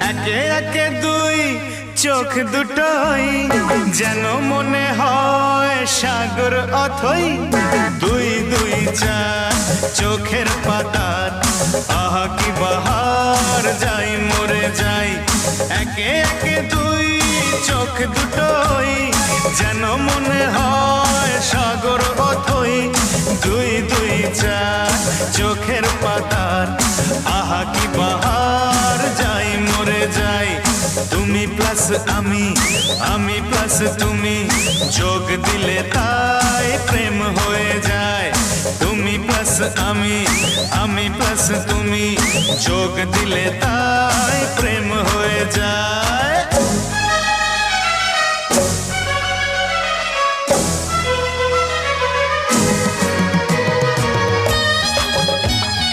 একে একে দুই চোখ দুটোই যেন মনে হয় সাগর অথই। দুই দুই চার চোখের পাতার আহা কি বাহার, যাই মরে যাই। একে একে দুই চোখ দুটোই যেন মনে হয় সাগর অথই। দুই দুই চার চোখের পাতার আহা কি বাহার, যাই মরে যাই। তুমি প্লাস আমি, আমি প্লাস তুমি, যোগ দিলে তাই প্রেম হয়ে যায়। তুমি প্লাস আমি, আমি প্লাস তুমি, যোগ দিলে তাই প্রেম হয়ে যায়।